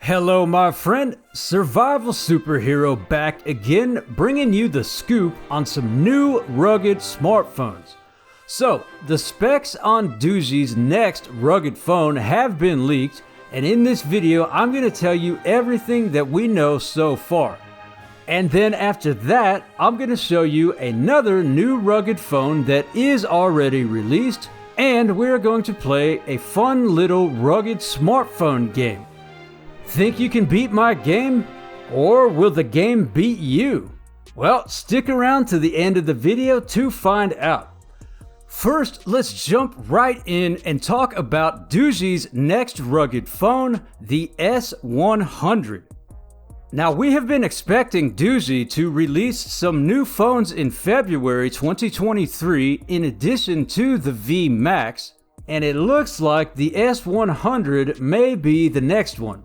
Hello my friend, survival superhero back again, bringing you the scoop on some new rugged smartphones. So, the specs on Doogee's next rugged phone have been leaked, and in this video I'm going to tell you everything that we know so far. And then after that, I'm going to show you another new rugged phone that is already released, and we're going to play a fun little rugged smartphone game. Think you can beat my game? Or will the game beat you? Well, stick around to the end of the video to find out. First, let's jump right in and talk about Doogee's next rugged phone, the S100. Now, we have been expecting Doogee to release some new phones in February 2023 in addition to the V Max, and it looks like the S100 may be the next one.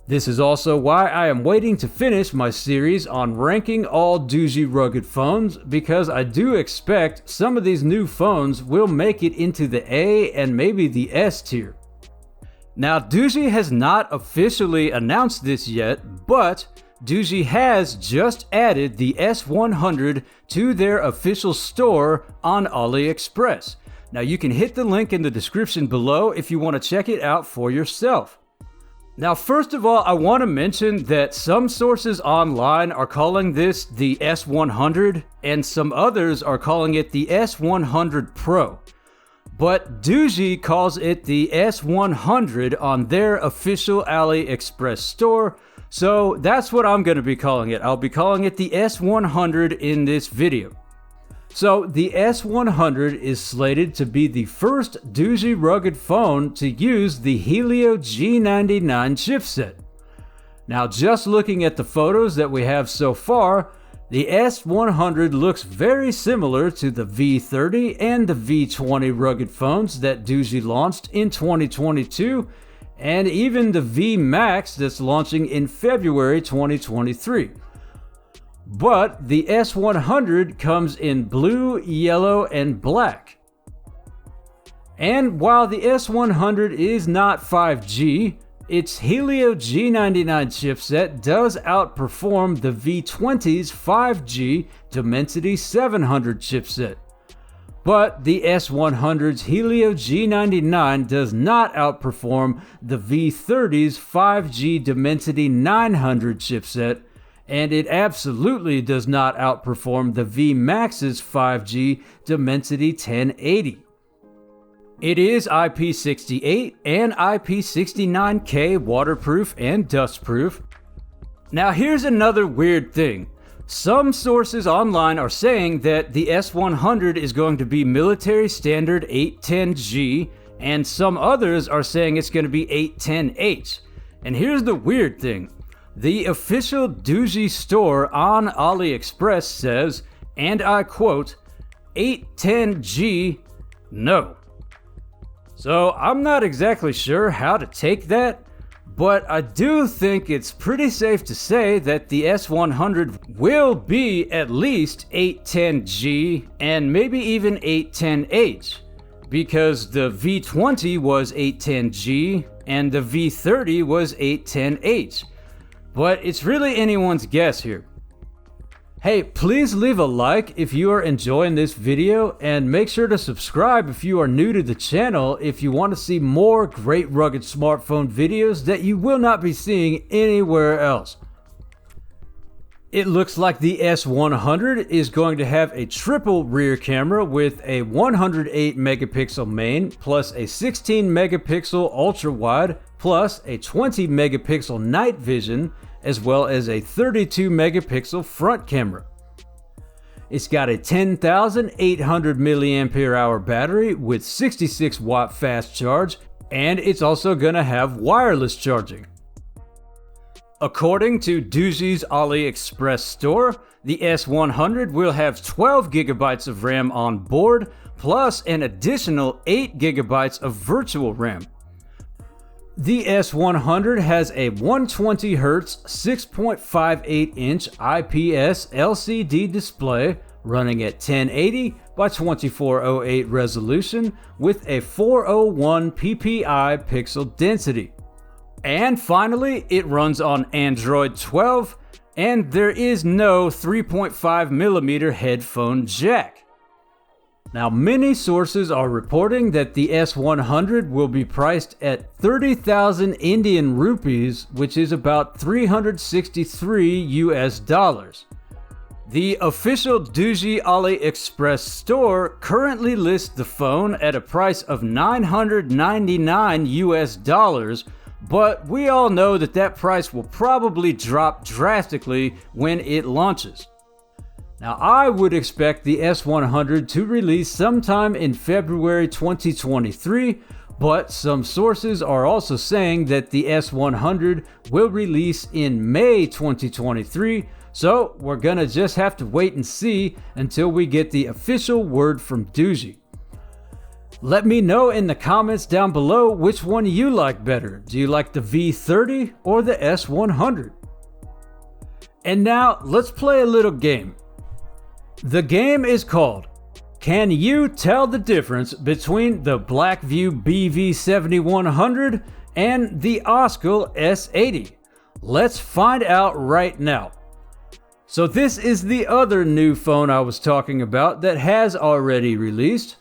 This is also why I am waiting to finish my series on ranking all Doogee rugged phones, because I do expect some of these new phones will make it into the A and maybe the S tier. Now, Doogee has not officially announced this yet, but Doogee has just added the S100 to their official store on AliExpress. Now, you can hit the link in the description below if you want to check it out for yourself. Now, first of all, I want to mention that some sources online are calling this the S100 and some others are calling it the S100 Pro. But Doogee calls it the S100 on their official AliExpress store, so that's what I'm going to be calling it. I'll be calling it the S100 in this video. So the S100 is slated to be the first Doogee rugged phone to use the Helio G99 chipset. Now, just looking at the photos that we have so far, the S100 looks very similar to the V30 and the V20 rugged phones that Doogee launched in 2022, and even the V Max that's launching in February 2023. But the S100 comes in blue, yellow, and black. And while the S100 is not 5G, its Helio G99 chipset does outperform the V20's 5G Dimensity 700 chipset. But the S100's Helio G99 does not outperform the V30's 5G Dimensity 900 chipset, and it absolutely does not outperform the V Max's 5G Dimensity 1080. It is IP68 and IP69K waterproof and dustproof. Now, here's another weird thing. Some sources online are saying that the S100 is going to be military standard 810G, and some others are saying it's going to be 810H. And here's the weird thing. The official Doogee store on AliExpress says, and I quote, 810G, no. So I'm not exactly sure how to take that, but I do think it's pretty safe to say that the S100 will be at least 810G and maybe even 810H, because the V20 was 810G and the V30 was 810H. But it's really anyone's guess here. Hey, please leave a like if you are enjoying this video, and make sure to subscribe if you are new to the channel if you want to see more great rugged smartphone videos that you will not be seeing anywhere else. It looks like the S100 is going to have a triple rear camera with a 108 megapixel main plus a 16 megapixel ultra wide plus a 20 megapixel night vision, as well as a 32 megapixel front camera. It's got a 10,800 mAh battery with 66 watt fast charge, and it's also gonna have wireless charging. According to Doogee's AliExpress store, the S100 will have 12 gigabytes of RAM on board, plus an additional 8 gigabytes of virtual RAM. The S100 has a 120Hz 6.58-inch IPS LCD display running at 1080 by 2408 resolution with a 401 ppi pixel density. And finally, it runs on Android 12, and there is no 3.5mm headphone jack. Now, many sources are reporting that the S100 will be priced at 30,000 Indian rupees, which is about $363 US. The official Doogee AliExpress store currently lists the phone at a price of $999 US, but we all know that that price will probably drop drastically when it launches. Now, I would expect the S100 to release sometime in February 2023, but some sources are also saying that the S100 will release in May 2023, so we're gonna just have to wait and see until we get the official word from Doogee. Let me know in the comments down below which one you like better. Do you like the V30 or the S100? And now, let's play a little game. The game is called, Can You Tell the Difference Between the Blackview BV7100 and the Oscal S80? Let's find out right now. So this is the other new phone I was talking about that has already released.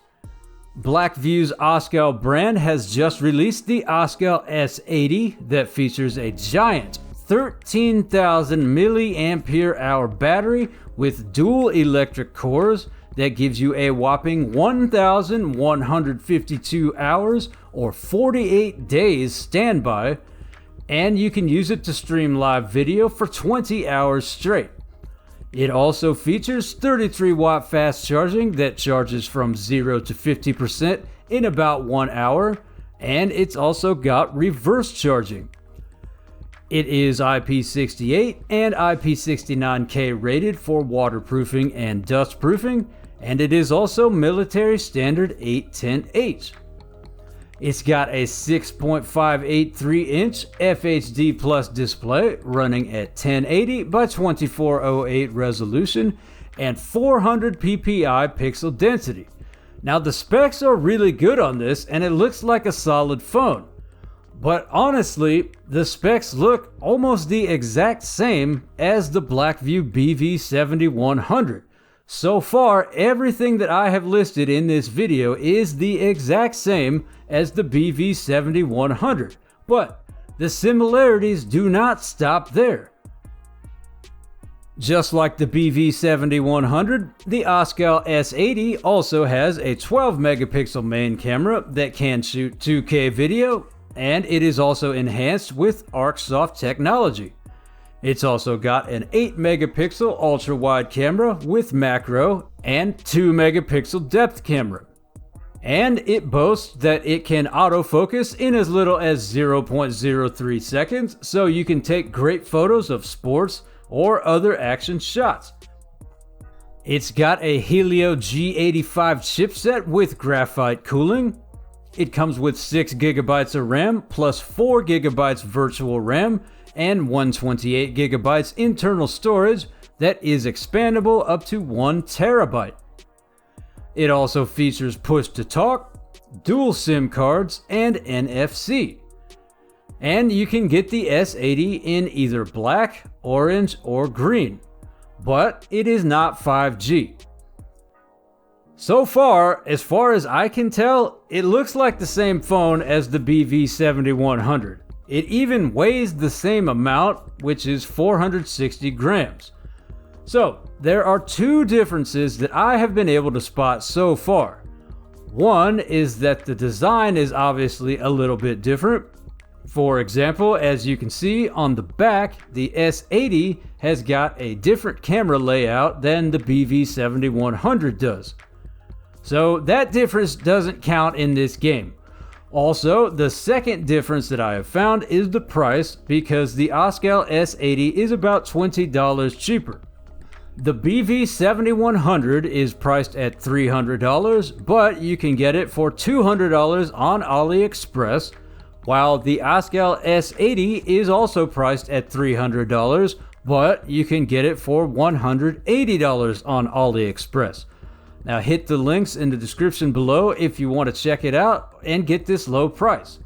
Blackview's Oscal brand has just released the Oscal S80 that features a giant 13,000 milliampere hour battery with dual electric cores that gives you a whopping 1,152 hours or 48 days standby, and you can use it to stream live video for 20 hours straight. It also features 33 watt fast charging that charges from 0 to 50% in about 1 hour, and it's also got reverse charging. It is IP68 and IP69K rated for waterproofing and dustproofing, and it is also military standard 810H. It's got a 6.583-inch FHD Plus display running at 1080 by 2408 resolution and 400 ppi pixel density. Now, the specs are really good on this, and it looks like a solid phone. But honestly, the specs look almost the exact same as the Blackview BV7100. So far, everything that I have listed in this video is the exact same as the BV7100, but the similarities do not stop there. Just like the BV7100, the Oscal S80 also has a 12 megapixel main camera that can shoot 2K video, and it is also enhanced with ArcSoft technology. It's also got an 8 megapixel ultra wide camera with macro and 2 megapixel depth camera. And it boasts that it can autofocus in as little as 0.03 seconds, so you can take great photos of sports or other action shots. It's got a Helio G85 chipset with graphite cooling. It comes with 6 gigabytes of RAM plus 4 gigabytes virtual RAM and 128 gigabytes internal storage that is expandable up to 1 terabyte. It also features push-to-talk, dual SIM cards, and NFC. And you can get the S80 in either black, orange, or green, but it is not 5G. So far as I can tell, it looks like the same phone as the BV7100. It even weighs the same amount, which is 460 grams. So, there are two differences that I have been able to spot so far. One is that the design is obviously a little bit different. For example, as you can see on the back, the S80 has got a different camera layout than the BV7100 does. So that difference doesn't count in this game. Also, the second difference that I have found is the price, because the Oscal S80 is about $20 cheaper. The BV7100 is priced at $300, but you can get it for $200 on AliExpress, while the Oscal S80 is also priced at $300, but you can get it for $180 on AliExpress. Now hit the links in the description below if you want to check it out and get this low price.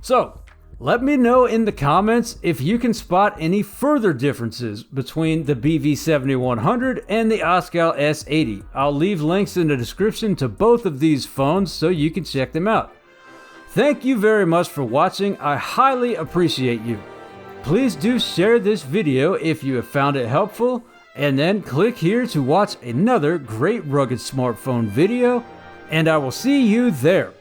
So, Let me know in the comments if you can spot any further differences between the BV7100 and the Oscal S80. I'll leave links in the description to both of these phones so you can check them out. Thank you very much for watching. I highly appreciate you. Please do share this video if you have found it helpful, and then click here to watch another great rugged smartphone video, and I will see you there.